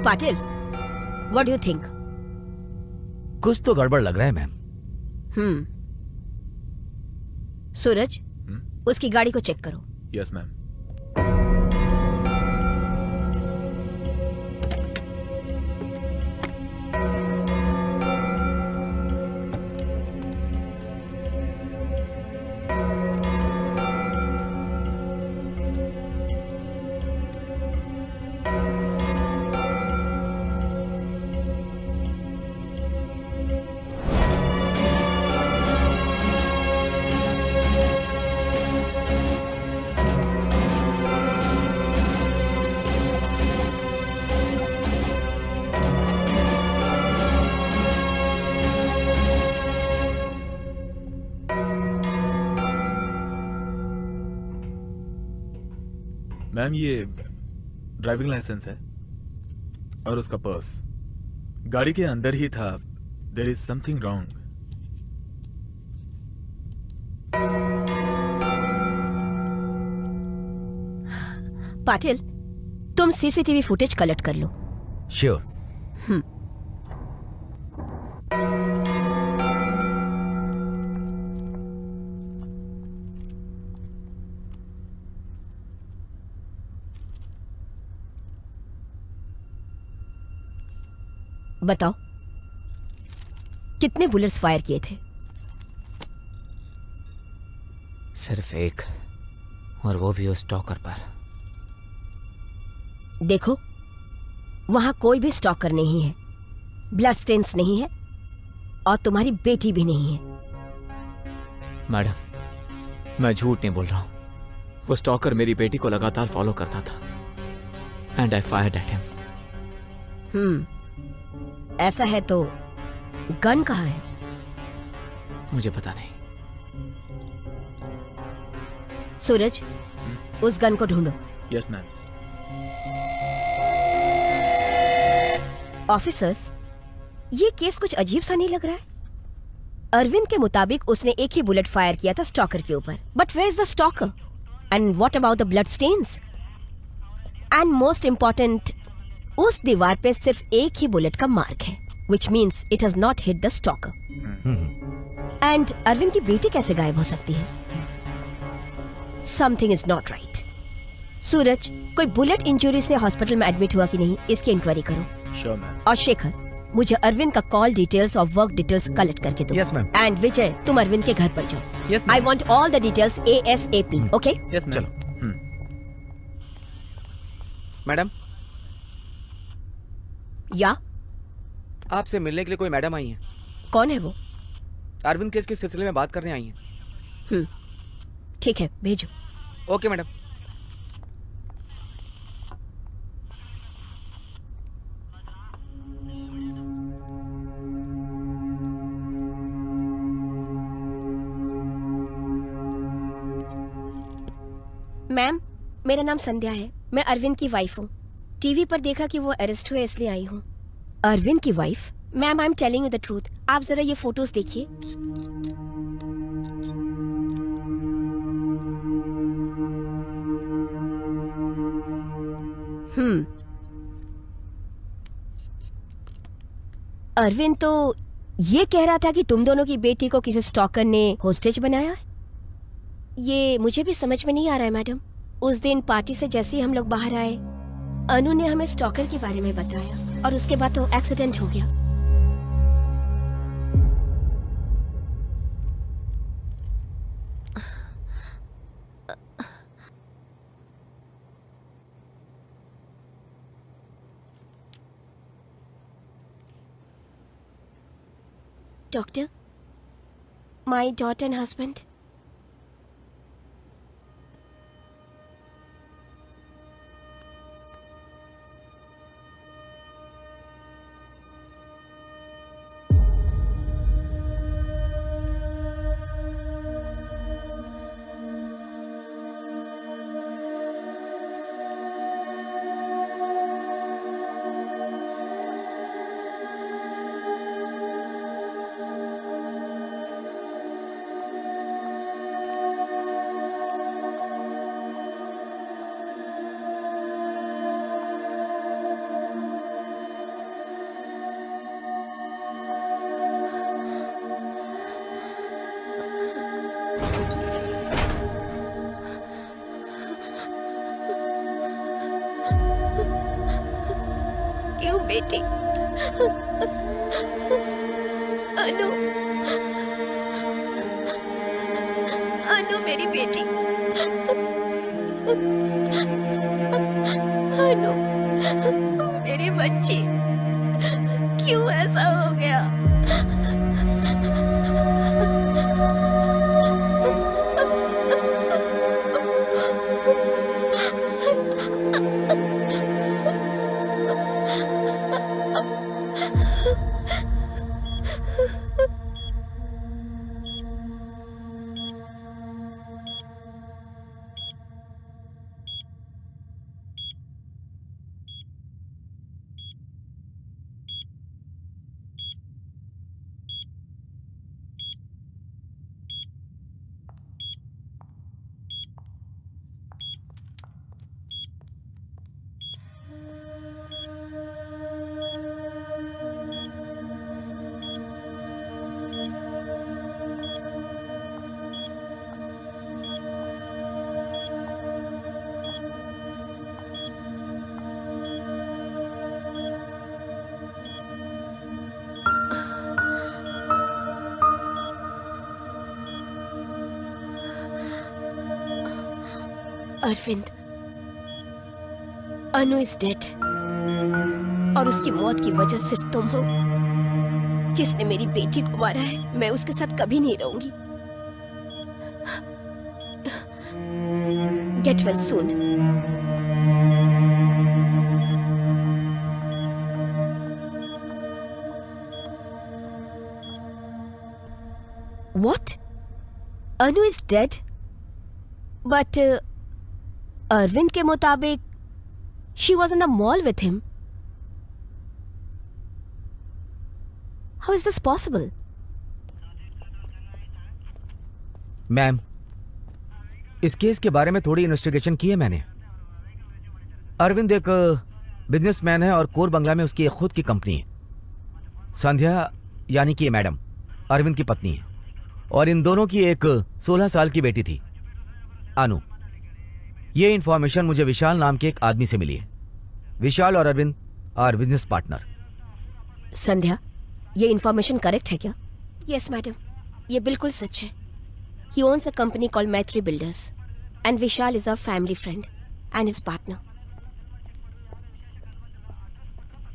Patil, what do you think? कुछ तो गड़बड़ लग रहा है मैम। सूरज, उसकी गाड़ी को चेक करो। Yes ma'am. मैम ये ड्राइविंग लाइसेंस है और उसका पर्स गाड़ी के अंदर ही था। There is something wrong. Patil, तुम सीसीटीवी फुटेज कलेक्ट कर लो। श्योर। बताओ। कितने बुलेट्स फायर किए थे? सिर्फ एक, और वो भी उस स्टॉकर पर। देखो, वहां कोई भी स्टॉकर नहीं है, ब्लड स्टेन्स नहीं है, और तुम्हारी बेटी भी नहीं है। मैडम, मैं झूठ नहीं बोल रहा हूं। वो स्टॉकर मेरी बेटी को लगातार फॉलो करता था, and I fired at him. ऐसा है तो गन कहाँ है? मुझे पता नहीं। सूरज, उस गन को ढूंढो। Yes ma'am. ऑफिसर्स, ये केस कुछ अजीब सा नहीं लग रहा है? अरविंद के मुताबिक उसने एक ही बुलेट फायर किया था स्टॉकर के ऊपर, but where is the stalker? And what about the blood stains? And most important, उस दीवार पे सिर्फ एक ही बुलेट का मार्क है, which means it has not hit the stalker. And Arvind की बेटी कैसे गायब हो सकती है? Something is not right. सूरज, कोई बुलेट इंजरी से हॉस्पिटल में एडमिट हुआ कि नहीं, इसकी इंक्वायरी करो। Sure ma'am. और शेखर, मुझे अरविंद का कॉल डिटेल्स और वर्क डिटेल्स कलेक्ट करके दो। Yes ma'am. एंड विजय, तुम अरविंद के घर पर जाओ। Yes I want all the details ASAP. Okay? Yes ma'am. Madam, या आपसे मिलने के लिए कोई मैडम आई हैं। कौन है वो? अरविंद केस के सिलसिले में बात करने आई हैं। ठीक है, भेजो। Okay madam. मैम, मेरा नाम संध्या है, मैं अरविंद की वाइफ हूँ। टीवी पर देखा कि वो अरेस्ट हुए, इसलिए आई हूँ। अरविंद की wife? Ma'am, I am telling you the truth. आप जरा ये फोटोज देखिए। अरविंद तो ये कह रहा था कि तुम दोनों की बेटी को किसी स्टॉकर ने होस्टेज बनाया है। ये मुझे भी समझ में नहीं आ रहा है मैडम। उस दिन पार्टी से जैसे ही हम लोग बाहर आए, अनु ने हमें स्टॉकर के बारे में बताया, और उसके बाद तो एक्सीडेंट हो गया। Doctor, my daughter and husband. क्यों बेटी? अनु, अनु मेरी बेटी। अनु मेरी बच्ची, क्यों ऐसा हो गया? अरविंद, अनु इज डेड और उसकी मौत की वजह सिर्फ तुम हो। जिसने मेरी बेटी को मारा है, मैं उसके साथ कभी नहीं रहूंगी। Get well soon. What? Anu is dead? But Arvind के मुताबिक she was in the mall with him. How is this possible? Ma'am, इस केस के बारे में थोड़ी इन्वेस्टिगेशन की है मैंने। अरविंद एक बिजनेसमैन है और कोर बंगला में उसकी एक खुद की कंपनी है। संध्या यानी कि ये मैडम अरविंद की पत्नी है और इन दोनों की एक 16 साल की बेटी थी, अनु। ये इंफॉर्मेशन मुझे विशाल नाम के एक आदमी से मिली है। विशाल और अरविंद आर बिजनेस पार्टनर। संध्या, ये इंफॉर्मेशन करेक्ट है क्या? यस मैडम, ये बिल्कुल सच है। He owns a company called Maitri Builders and Vishal is our family friend and his partner.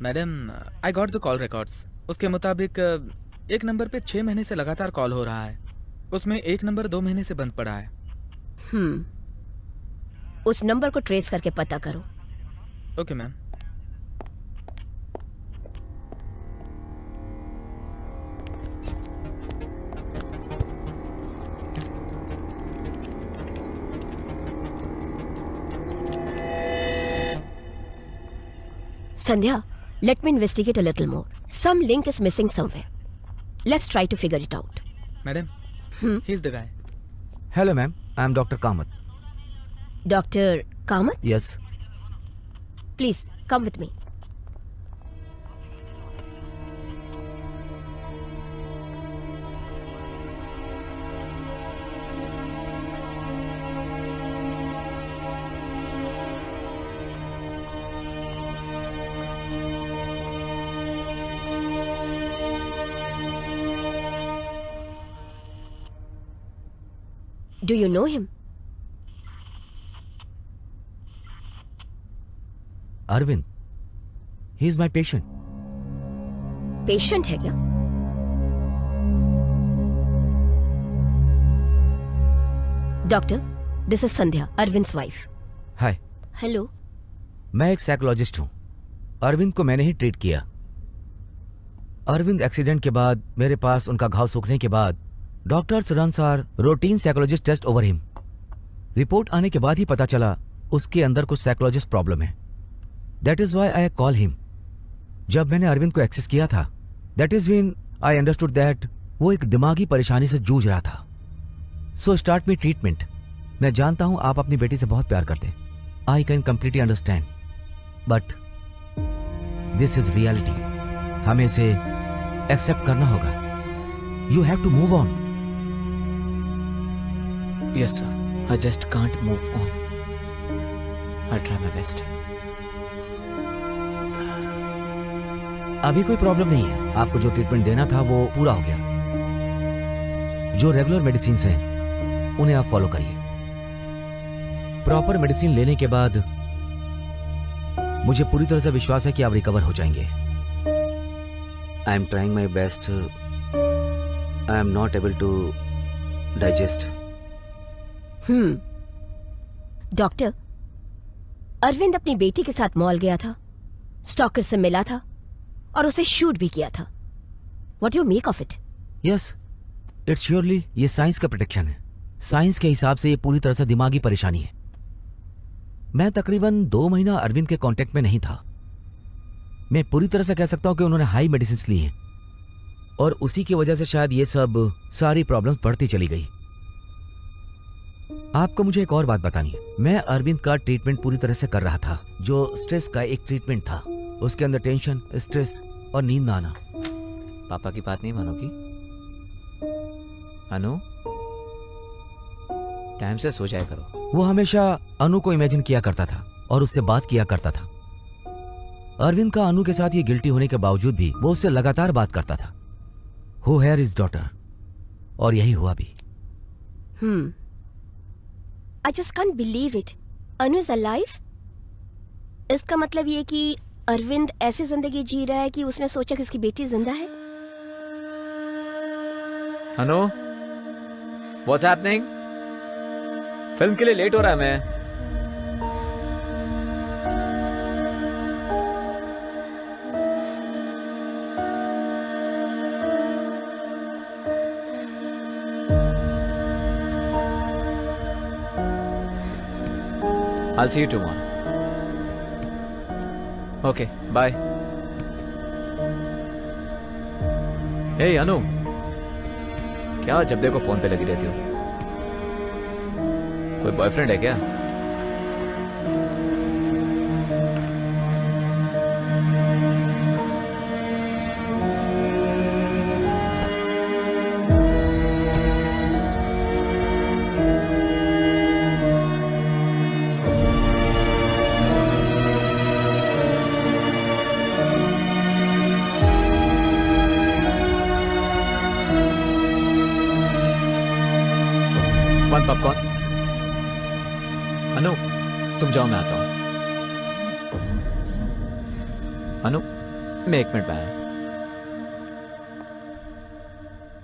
Madam, I got the call records. उसके मुताबिक एक नंबर पे 6 महीने से लगातार कॉल हो रहा है। उसमें एक नंबर 2 महीने से बंद पड़ा है। उस नंबर को ट्रेस करके पता करो। Okay ma'am. Sandhya, let me investigate a little more. Some link is missing somewhere. Let's try to figure it out. Madam, he's the guy. Hello ma'am, I am Dr. Kamath. Dr. Kamath? Yes. Please, come with me. Do you know him? Arvind. He is my patient. Patient है क्या? Doctor, this is Sandhya, Arvind's wife. Hi. Hello. मैं एक psychologist हूँ। अरविंद को मैंने ही treat किया। Arvind accident के बाद मेरे पास उनका घाव सूखने के बाद doctors runs are routine psychologist test over him. Report आने के बाद ही पता चला उसके अंदर कुछ साइकोलॉजिस्ट प्रॉब्लम है। That is why I call him. जब मैंने अरविंद को एक्सेस किया था, that is when I understood that वो एक दिमागी परेशानी से जूझ रहा था। So start me treatment. मैं जानता हूं आप अपनी बेटी से बहुत प्यार करते हैं। I can completely understand, but this is reality. हमें इसे एक्सेप्ट करना होगा। You have to move on. Yes, sir. I just can't move on. I'll try my best. अभी कोई प्रॉब्लम नहीं है। आपको जो ट्रीटमेंट देना था वो पूरा हो गया। जो रेगुलर मेडिसिन हैं उन्हें आप फॉलो करिए। प्रॉपर मेडिसिन लेने के बाद मुझे पूरी तरह से विश्वास है कि आप रिकवर हो जाएंगे। I am trying my best. I am not able to digest. Doctor, Arvind अपनी बेटी के साथ मॉल गया था, स्टॉकर से मिला था और उसे शूट भी किया था। What you make of it? Yes, it's surely ये साइंस का प्रोटेक्शन है। साइंस के हिसाब से ये पूरी तरह से दिमागी परेशानी है। मैं तकरीबन 2 महीना अरविंद के कांटेक्ट में नहीं था। मैं पूरी तरह से कह सकता हूं कि उन्होंने हाई मेडिसिन ली हैं और उसी की वजह से शायद ये सब सारी प्रॉब्लम्स बढ़ती चली गई। आपको मुझे एक और बात बतानी है। मैं अरविंद का ट्रीटमेंट पूरी तरह से कर रहा था। जो स्ट्रेस का एक ट्रीटमेंट था, उसके अंदर टेंशन, स्ट्रेस और नींद ना आना। पापा की बात नहीं मानोगी? अनु, टाइम से सो जाया करो। वो हमेशा अनु को इमेजिन किया करता था और उससे बात किया करता था। अरविंद का अनु के साथ ये गिल्टी होने के बावजूद भी वो उससे लगातार बात करता था। हु हेयर इज डॉटर, और यही हुआ भी। I just can't believe it. Anu is alive? इसका मतलब ये कि अरविंद ऐसी जिंदगी जी रहा है कि उसने सोचा कि उसकी बेटी जिंदा है। अनु, व्हाट्स हैपनिंग? फिल्म के लिए लेट हो रहा है मैं। I'll see you tomorrow. Okay, bye. Hey अनु, क्या जब देखो फोन पे लगी रहती हो? कोई बॉयफ्रेंड है क्या? One popcorn. अनु, तुम जाओ, मैं आता हूं। अनु, मैं 1 मिनट में आया।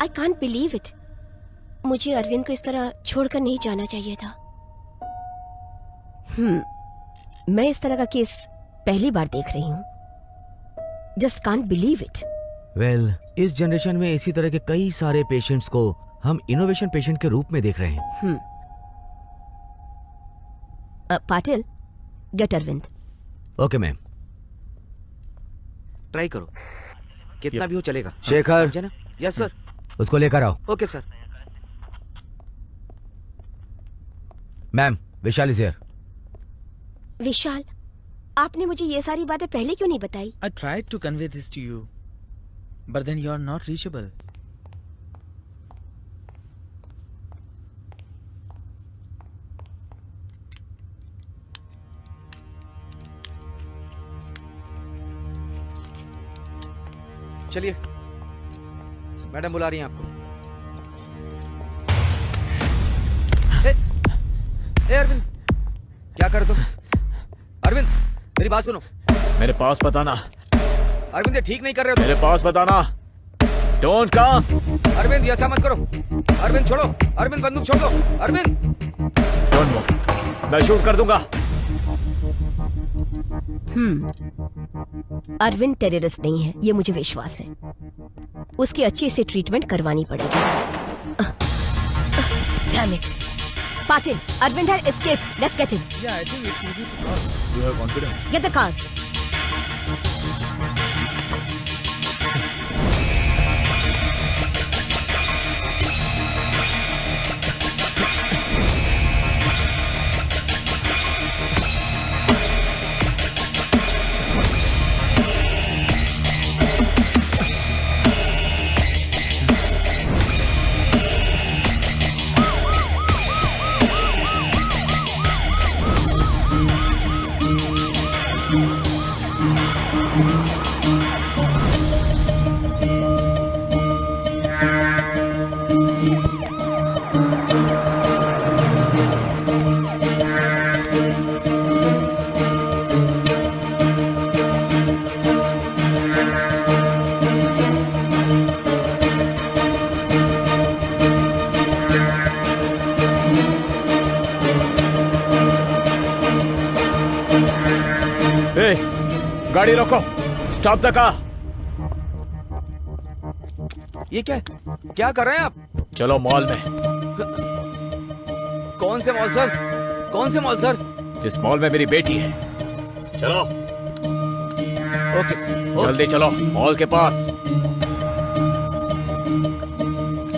I can't believe it. मुझे अरविंद को इस तरह छोड़कर नहीं जाना चाहिए था। मैं इस तरह का केस पहली बार देख रही हूं। Just can't believe it. Well, इस जनरेशन में इसी तरह के कई सारे पेशेंट्स को हम इनोवेशन पेशेंट के रूप में देख रहे हैं। Patil, get Arvind. Okay ma'am. Try करो, कितना भी हो चलेगा। शेखर। समझे ना? Yes sir. उसको लेकर आओ। Okay sir. Ma'am, Vishal is here. Vishal, आपने मुझे ये सारी बातें पहले क्यों नहीं बताई? I tried to convey this to you, but then you are not reachable. चलिए, मैडम बुला रही हैं आपको। ए अरविंद, क्या कर रहे तुम? अरविंद, मेरी बात सुनो। मेरे पास बताना। अरविंद, ये ठीक नहीं कर रहे हो तुम। मेरे पास बताना। Don't come. अरविंद, ऐसा मत करो। अरविंद छोड़ो। अरविंद, बंदूक छोड़ दो। अरविंद, डोंट मूव, मैं शूट कर दूंगा। अरविंद टेररिस्ट नहीं है, ये मुझे विश्वास है। उसकी अच्छी से ट्रीटमेंट करवानी पड़ेगी। Damn it. Patil, Arvind had escaped. Let's get him. Yeah, I think it's easy to solve. You have confidence. Get the cars. गाड़ी रोको। Stop the car. ये क्या है? क्या कर रहे हैं आप? चलो मॉल में। कौन से मॉल सर? कौन से मॉल सर? जिस मॉल में मेरी बेटी है। चलो। Okay sir. जल्दी चलो मॉल के पास।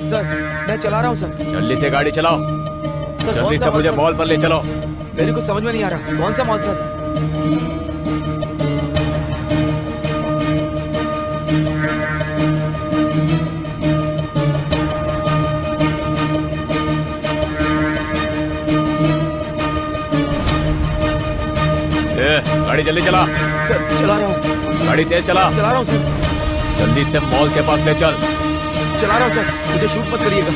सर, मैं चला रहा हूँ सर। जल्दी से गाड़ी चलाओ। सर, जल्दी से मुझे मॉल पर ले चलो। मेरे को समझ में नहीं आ रहा, कौन सा मॉल सर? गाड़ी जल्दी चला। सर, चला रहा हूँ। गाड़ी तेज चला। चला रहा हूँ सर। जल्दी से मॉल के पास ले चल। चला रहा हूँ सर, मुझे शूट मत करिएगा।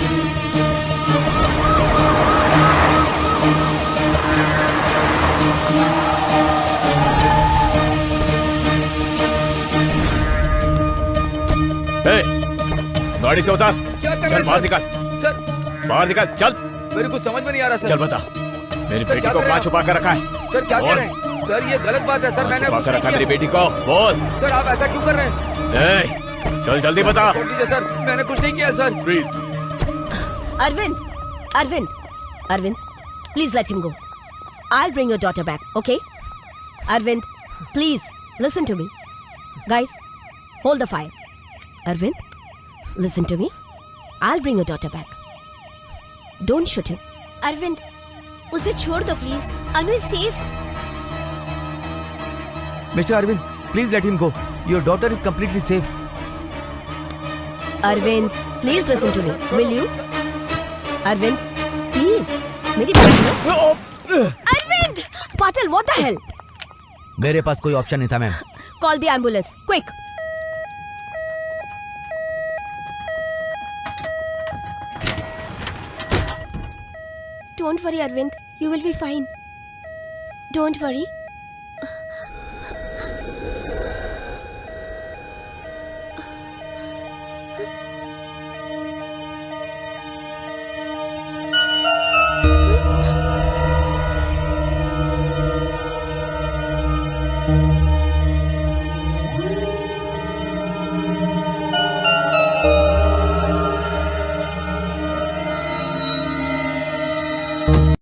गाड़ी से उतार। क्या कर रहे चल हैं बाहर सर? निकल, सर बाहर निकल, चल। मेरे को समझ में नहीं आ रहा सर। चल बता, मेरी सर, बेटी क्या को कर रहे कहाँ हैं छुपा कर रखा है? सर क्या बोल। कर रहे हैं सर? ये गलत बात है सर। मैंने छुपा कुछ कर नहीं रखा है मेरी किया। बेटी को, बोल। सर आप ऐसा क्यों कर रहे हैं? ए, चल जल्दी बता। छोड़ दीजिए सर, मैंने कुछ नहीं किया sir. Please. Arvind, Arvind, Arvind, please let him go. I'll bring your daughter back, okay? Arvind, please listen to me. Guys, hold the fire. Arvind, listen to me. I'll bring your daughter back. Don't shoot him. Arvind, उसे छोड़ दो please. Anu is safe. Mr. Arvind, please let him go. Your daughter is completely safe. Arvind, please listen to me. Will you? Arvind, please. मेरी बात सुनो। Arvind! Patil, what the hell? मेरे पास कोई option नहीं था ma'am. Call the ambulance, quick. Don't worry, Arvind. You will be fine. Don't worry.